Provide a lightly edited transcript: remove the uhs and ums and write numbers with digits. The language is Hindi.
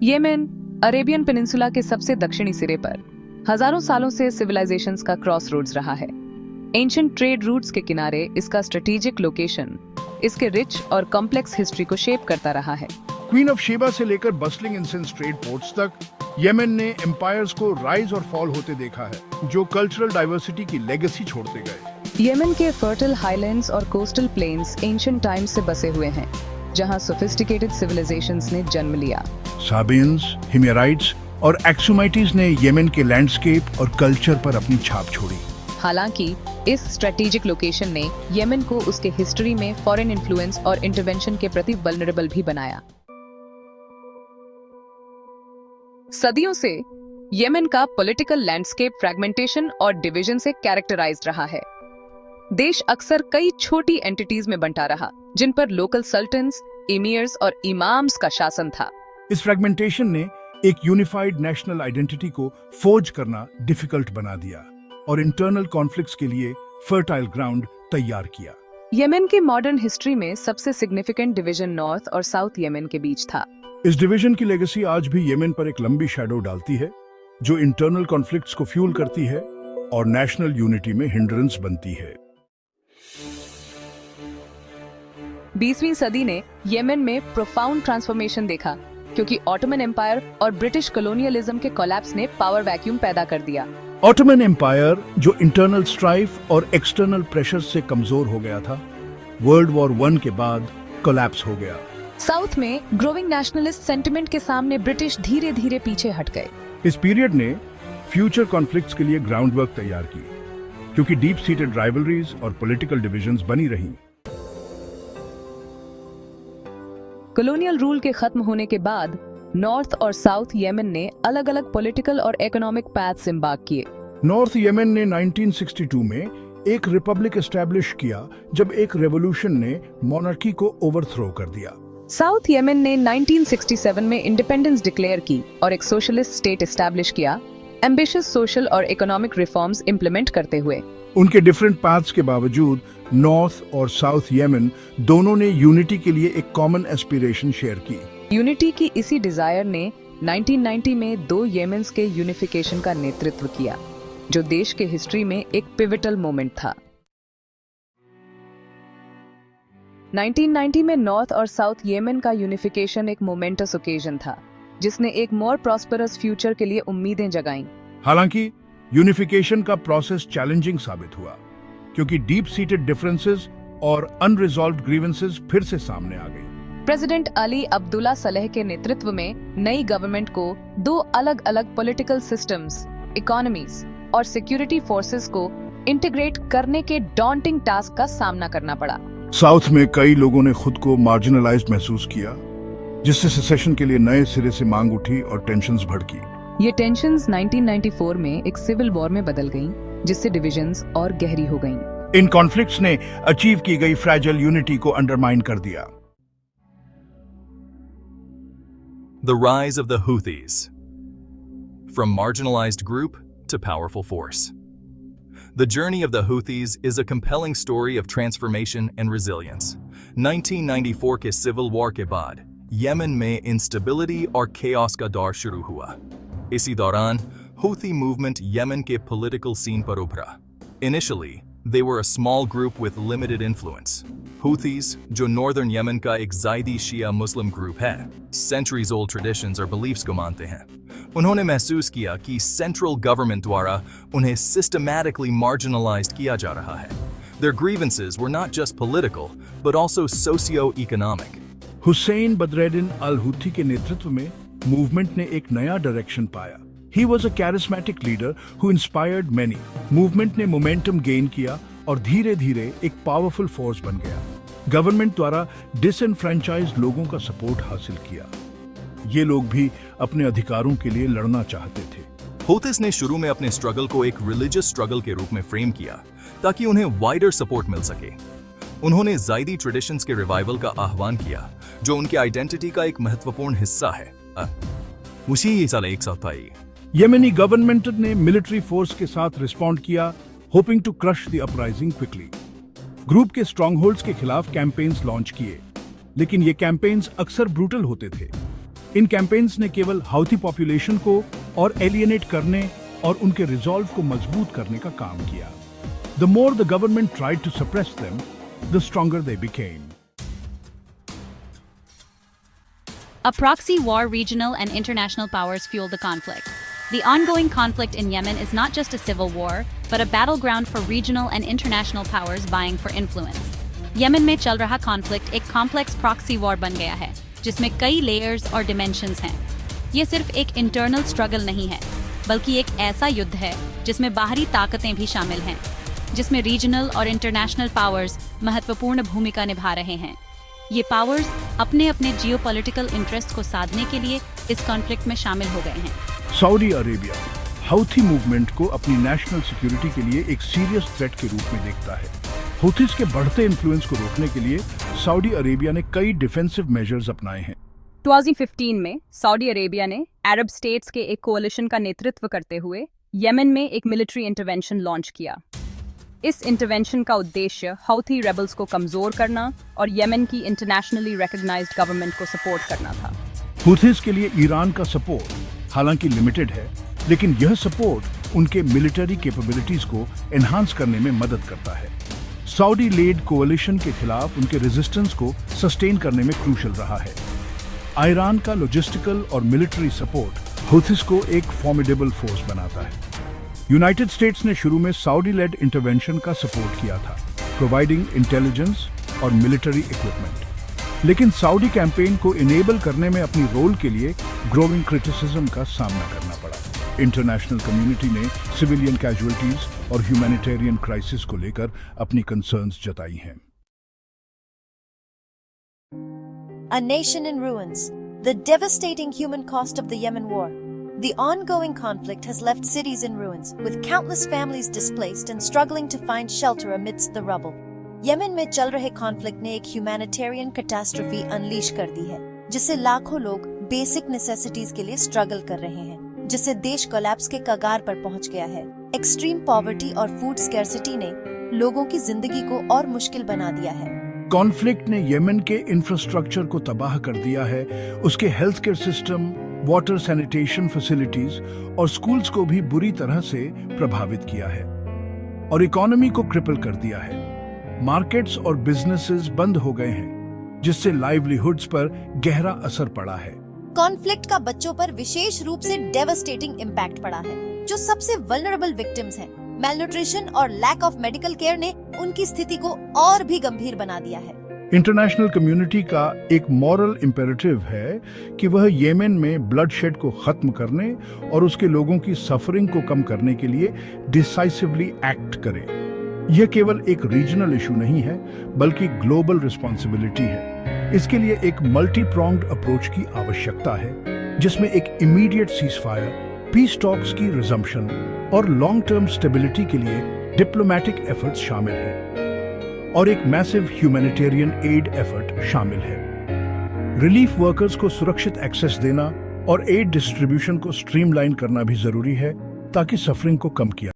येमेन अरेबियन पेनिनसुला के सबसे दक्षिणी सिरे पर हजारों सालों से सिविलाइजेशंस का क्रॉस रोड्स रहा है। एंशिएंट ट्रेड रूट्स के किनारे इसका स्ट्रेटेजिक लोकेशन इसके रिच और कॉम्प्लेक्स हिस्ट्री को शेप करता रहा है। क्वीन ऑफ शेबा से लेकर बस्लिंग इंसेंस ट्रेड पोर्ट्स तक येमेन ने एम्पायर्स को राइज और फॉल होते देखा है, जो कल्चरल डाइवर्सिटी की लेगेसी छोड़ते गए। येमेन के फर्टाइल हाईलैंड्स और कोस्टल प्लेन्स एंशिएंट टाइम्स से बसे हुए हैं, जहां सोफिस्टिकेटेड सिविलाइजेशंस ने जन्म लिया। साबियंस, हिमेराइट्स और एक्सुमाइटीज ने येमेन के लैंडस्केप और कल्चर पर अपनी छाप छोड़ी। हालांकि इस स्ट्रेटेजिक लोकेशन ने येमेन को उसके हिस्ट्री में फॉरेन इन्फ्लुएंस और इंटरवेंशन के प्रति वल्नरेबल भी बनाया। सदियों से येमेन का पॉलिटिकल लैंडस्केप फ्रैगमेंटेशन और डिवीजन से कैरेक्टराइज्ड रहा है। देश अक्सर कई छोटी एंटिटीज में बंटा रहा, जिन पर लोकल सल्तनस, एमियर्स और इमाम्स का शासन था। इस फ्रैगमेंटेशन ने एक यूनिफाइड नेशनल आइडेंटिटी को फोर्ज करना डिफिकल्ट बना दिया और इंटरनल कॉन्फ्लिक्ट्स के लिए फर्टाइल ग्राउंड तैयार किया। येमेन के मॉडर्न हिस्ट्री में सबसे सिग्निफिकेंट डिवीजन नॉर्थ और साउथ येमेन के बीच था। इस डिवीजन की लेगेसी आज भी येमेन पर एक लंबी शैडो डालती है, जो इंटरनल कॉन्फ्लिक्ट्स को फ्यूल करती है और नेशनल यूनिटी में हिंड्रेंस बनती है। 20वीं सदी ने येमेन में प्रोफाउंड ट्रांसफॉर्मेशन देखा, क्योंकि ऑटोमन एम्पायर और ब्रिटिश कॉलोनियलिज्म के कोलैप्स ने पावर वैक्यूम पैदा कर दिया। ऑटोमन एम्पायर, जो इंटरनल स्ट्राइफ और एक्सटर्नल प्रेशर से कमजोर हो गया था, वर्ल्ड वॉर 1 के बाद कोलैप्स हो गया। साउथ में ग्रोइंग नेशनलिस्ट सेंटिमेंट के सामने ब्रिटिश धीरे धीरे पीछे हट गए। इस पीरियड ने फ्यूचर कॉन्फ्लिक्ट्स के लिए ग्राउंड वर्क तैयार की, क्योंकि डीप सीटेड राइवलरीज और पॉलिटिकल डिविजन्स बनी रहीं। कॉलोनियल रूल के खत्म होने के बाद नॉर्थ और साउथ येमेन ने अलग अलग पॉलिटिकल और इकोनॉमिक पैथ्स एम्बार्क किए। नॉर्थ येमेन ने 1962 में एक रिपब्लिक एस्टैब्लिश किया, जब एक रेवोल्यूशन ने मोनार्की को ओवरथ्रो कर दिया। साउथ येमेन ने 1967 में इंडिपेंडेंस डिक्लेयर की और एक सोशलिस्ट स्टेट एस्टैब्लिश किया, एम्बिशियस सोशल और इकोनॉमिक रिफॉर्म्स इंप्लीमेंट करते हुए। उनके डिफरेंट पाथ्स के बावजूद नॉर्थ और साउथ येमेन दोनों ने यूनिटी के लिए एक कॉमन एस्पिरेशन शेयर की। यूनिटी की इसी डिजायर ने 1990 में दो येमेन्स के यूनिफिकेशन का नेतृत्व किया, जो देश के हिस्ट्री में एक पिवटल मोमेंट था। 1990 में नॉर्थ और साउथ येमेन का यूनिफिकेशन एक मोमेंटस ओकेजन था, जिसने एक मोर प्रॉस्परस फ्यूचर के लिए उम्मीदें जगाईं। हालांकि यूनिफिकेशन का प्रोसेस चैलेंजिंग साबित हुआ, क्योंकि डीप सीटेड डिफरेंसेस और अनरिजॉल्व्ड ग्रीवेंसेस फिर से सामने आ गई। प्रेसिडेंट अली अब्दुल्ला सलेह के नेतृत्व में नई गवर्नमेंट को दो अलग अलग पॉलिटिकल सिस्टम्स, इकोनॉमीज और सिक्योरिटी फोर्सेस को इंटीग्रेट करने के डॉन्टिंग टास्क का सामना करना पड़ा। साउथ में कई लोगों ने खुद को मार्जिनलाइज्ड महसूस किया, जिससे सेसेशन के लिए नए सिरे से मांग उठी और टेंशन्स भड़की। ये टेंशन्स 1994 में एक सिविल वॉर में बदल गईं, जिससे डिविजन्स और गहरी हो गईं। इन कॉन्फ्लिक्ट्स ने अचीव की गई फ्रैजाइल यूनिटी को अंडरमाइन कर दिया। The rise of the Houthis. From marginalized group to powerful force. The journey of the Houthis is a compelling story of transformation and resilience. 1994 के सिविल वॉर के बाद येमेन में इंस्टेबिलिटी और chaos का दौर शुरू हुआ। इसी दौरान Houthi movement येमेन के political scene पर उभरा। Initially, they were a small group with limited influence. Houthis, जो northern येमेन का एक ज़ायदी शिया मुस्लिम ग्रुप है, centuries old traditions और beliefs को मानते हैं। उन्होंने महसूस किया कि central government द्वारा उन्हें systematically marginalized किया जा रहा है। Their grievances were not just political, but also socio-economic. Hussein Badreddin al Houthi के नेतृत्व में मूवमेंट ने एक नया डायरेक्शन पाया। He was a charismatic leader who inspired many. Movement ने मोमेंटम गेन किया और धीरे धीरे एक पावरफुल फोर्स बन गया। गवर्नमेंट द्वारा डिसएनफ्रेंचाइज्ड लोगों का सपोर्ट हासिल किया। ये लोग भी अपने अधिकारों के लिए लड़ना चाहते थे। Houthis ने शुरू में अपने स्ट्रगल को एक रिलीजियस स्ट्रगल के रूप में फ्रेम किया, ताकि उन्हें वाइडर सपोर्ट मिल सके। उन्होंने ज़ायदी ट्रेडिशंस के रिवाइवल का आह्वान किया, जो उनके आइडेंटिटी का एक महत्वपूर्ण हिस्सा है। उसी साल एक साथ आई येमेनी गवर्नमेंट ने मिलिट्री फोर्स के साथ रिस्पॉन्ड किया, hoping to crush the uprising quickly. Group के स्ट्रॉन्गहोल्ड्स के खिलाफ कैंपेन्स लॉन्च किए, लेकिन ये कैंपेन्स अक्सर ब्रूटल होते थे। इन कैंपेन्स ने केवल हाउथी पॉपुलेशन को और एलियनेट करने और उनके रिजॉल्व को मजबूत करने का काम किया। The more the government tried to suppress them, the stronger they became. A proxy war, regional and international powers fueled the conflict. The ongoing conflict in Yemen is not just a civil war, but a battleground for regional and international powers vying for influence. Yemen में चल रहा कॉन्फ्लिक्ट एक कॉम्प्लेक्स प्रॉक्सी वॉर बन गया है, जिसमें कई लेयर्स और डिमेंशंस हैं। ये सिर्फ एक इंटरनल स्ट्रगल नहीं है, बल्कि एक ऐसा युद्ध है जिसमें बाहरी ताकतें भी शामिल हैं, जिसमें रीजनल और इंटरनेशनल पावर्स महत्वपूर्ण भूमिका निभा रहे हैं। ये पावर्स अपने अपने जियोपॉलिटिकल इंटरेस्ट को साधने के लिए इस कॉन्फ्लिक्ट में शामिल हो गए हैं। सऊदी अरेबिया हाउथी मूवमेंट को अपनी नेशनल सिक्योरिटी के लिए एक सीरियस थ्रेट के रूप में देखता है। हुथीज के बढ़ते इन्फ्लुएंस को रोकने के लिए सऊदी अरेबिया ने कई डिफेंसिव मेजर्स अपनाए हैं। 2015 में सऊदी अरेबिया ने अरब स्टेट्स के एक कोalition का नेतृत्व करते हुए येमेन में एक मिलिट्री इंटरवेंशन लॉन्च किया। इस इंटरवेंशन का उद्देश्य हाउथी रेबल्स को कमजोर करना और येमेन की इंटरनेशनली रिकॉग्नाइज्ड गवर्नमेंट को सपोर्ट करना था। हुथीज के लिए ईरान का सपोर्ट हालांकि लिमिटेड है, लेकिन यह सपोर्ट उनके मिलिट्री कैपेबिलिटीज को एनहांस करने में मदद करता है। सऊदी लेड कोalition के खिलाफ उनके रेजिस्टेंस को सस्टेन करने में क्रूशल रहा है। ईरान का लॉजिस्टिकल और मिलिट्री सपोर्ट हुथीज को एक फॉर्मिडेबल फोर्स बनाता है। यूनाइटेड स्टेट्स ने शुरू में सऊदी लेड इंटरवेंशन का सपोर्ट किया था, प्रोवाइडिंग इंटेलिजेंस और मिलिट्री इक्विपमेंट, लेकिन सऊदी कैंपेन को इनेबल करने में अपनी रोल के लिए ग्रोइंग क्रिटिसिज्म का सामना करना पड़ा। इंटरनेशनल कम्युनिटी ने सिविलियन कैजुअलिटीज और ह्यूमैनिटेरियन क्राइसिस को लेकर अपनी कंसर्न्स जताई हैं। A nation in ruins, the devastating human cost of the Yemen war. The ongoing conflict has left cities in ruins, with countless families displaced and struggling to find shelter amidst the rubble. Yemen में चल रहे कॉन्फ्लिक्ट ने एक ह्यूमैनिटेरियन कैटास्ट्रोफी अनलीश कर दी है, जिससे लाखों लोग बेसिक नेसेसिटीज के लिए स्ट्रगल कर रहे हैं, जिससे देश कोलैप्स के कगार पर पहुंच गया है। एक्सट्रीम पॉवर्टी और फूड स्कैर्सिटी ने लोगों की जिंदगी को और मुश्किल बना दिया है। कॉन्फ्लिक्ट ने येमेन के इंफ्रास्ट्रक्चर को तबाह कर दिया है, उसके health care system, water sanitation facilities और स्कूल्स को भी बुरी तरह से प्रभावित किया है और इकोनॉमी को क्रिपल कर दिया है। मार्केट्स और बिजनेसेस बंद हो गए हैं, जिससे लाइवलीहुड्स पर गहरा असर पड़ा है। कॉन्फ्लिक्ट का बच्चों पर विशेष रूप से डेवास्टेटिंग इम्पैक्ट पड़ा है, जो सबसे वल्नरेबल विक्टिम्स हैं। मेलन्यूट्रिशन और लैक ऑफ मेडिकल केयर ने उनकी स्थिति को और भी गंभीर बना दिया है। इंटरनेशनल कम्युनिटी का एक मॉरल इम्पेरेटिव है कि वह येमेन में ब्लडशेड को खत्म करने और उसके लोगों की सफरिंग को कम करने के लिए डिसाइसिवली एक्ट करे। यह केवल एक रीजनल इशू नहीं है, बल्कि ग्लोबल रिस्पॉन्सिबिलिटी है। इसके लिए एक मल्टी प्रोंग्ड अप्रोच की आवश्यकता है, जिसमें एक इमीडिएट सीजफायर, पीस टॉक्स की रिजम्पशन और लॉन्ग टर्म स्टेबिलिटी के लिए डिप्लोमेटिक एफर्ट्स शामिल हैं और एक मैसिव ह्यूमैनिटेरियन एड एफर्ट शामिल है। रिलीफ वर्कर्स को सुरक्षित एक्सेस देना और एड डिस्ट्रीब्यूशन को स्ट्रीमलाइन करना भी जरूरी है, ताकि सफरिंग को कम किया